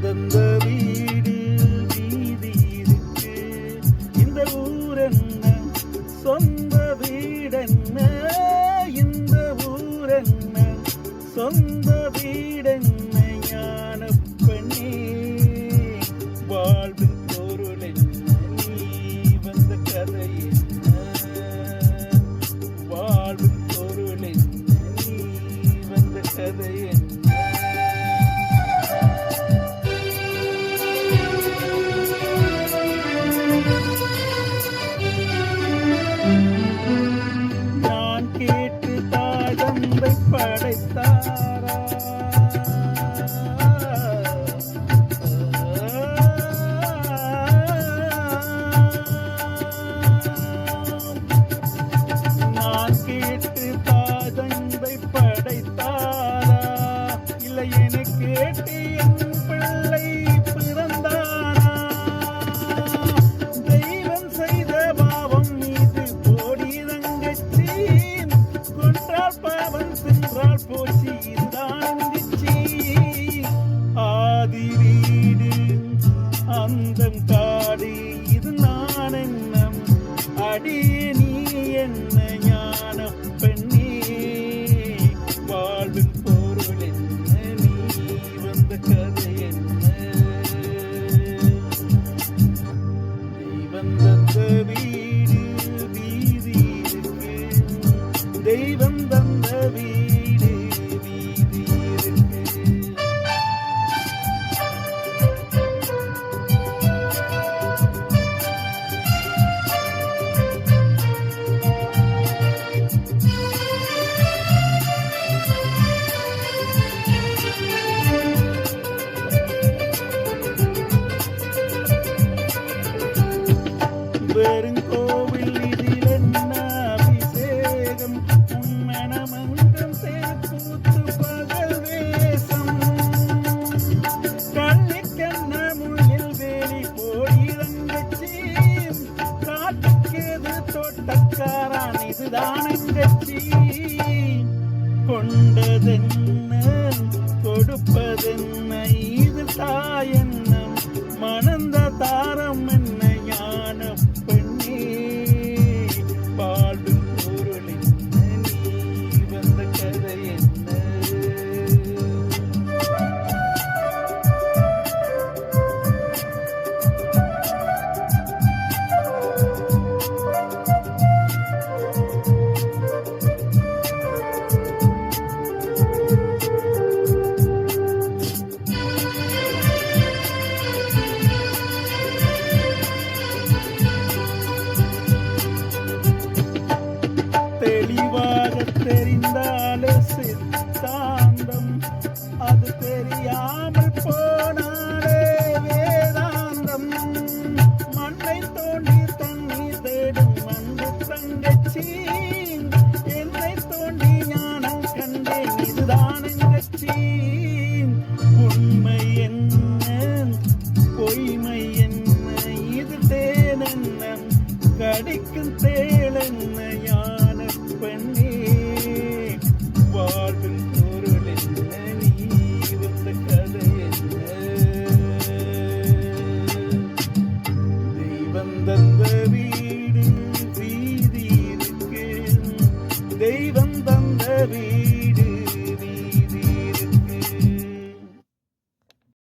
தந்த வீடு வீதி இருக்கு. இந்த ஊரென்ன சொந்த வீடென்ன, இந்த ஊரென்ன சொந்த வீடென்ன, ஞான பெண்ணே வாழ்வின் பொருள் என்ன, நீ வந்த கதை என்ன, வாழ்வின் பொருள் என்ன, நீ வந்த கதை என்ன. நான் கேட்டு தாழம்பை படைத்தாரா, நான் கேட்டு தாழம்பை படைத்தாரா, இல்லை என கேட்டு என் பிள்ளை பிறந்தானா. தெய்வம் செய்த பாவம் மீது போடி தங்கச்சி, கொன்றால் பாவம் சென்றால் போச்சு இதுதான் இந்திச்சி. ஆதி வீடு அந்தம் காடு இது நான் எண்ணம், அடியே நீ என்ன ஞான பெண்ணே வாழ்வின் பொருள் என்ன, நீ வந்த கதை என்ன. தெய்வம் தந்த வீடு வீதி இருக்கு, தெய்வம் தந்த வீடு வீதி இருக்கு. வெறுங்கோவில் இதில் என்ன அபிஷேகம், உன்மனமங்கம் சேர்க்கூத்து பகல் வேஷம். கள்ளிக்கண்ண முள்ளில் வேலி போடி தங்கச்சி, காட்டுக்கேது தோட்டக்காரான் இதுதான் எங்கச்சி. கொண்டதென்ன கொடுப்பதென்ன, இது தாயென்னம் மணந்த தாரம் என்ன, ஞான பெண்ணே வாழ்வின் பொருள் என்ன, நீ வந்த கதை என்ன. தெளிவாக தெரிந்தாலே சித்தாந்தம், அது தெரியாமல் போனாலே வேதாந்தம். மண்ணை தோண்டி தண்ணீர் தேடும் அன்பு தங்கச்சி, என்னை தோண்டி ஞானம் கண்டேன் இதுதான் எங்கச்சி. உண்மை என்ன பொய்மை என்ன, இது தேன் என்ன கடிக்கும் தேள் என்ன, ஞான பெண்ணே வாழ்வின் பொருள் என்ன, நீ வந்த கதை என்ன. தெய்வம் தந்த வீடு வீதி இருக்கு, தெய்வம் தந்த வீடு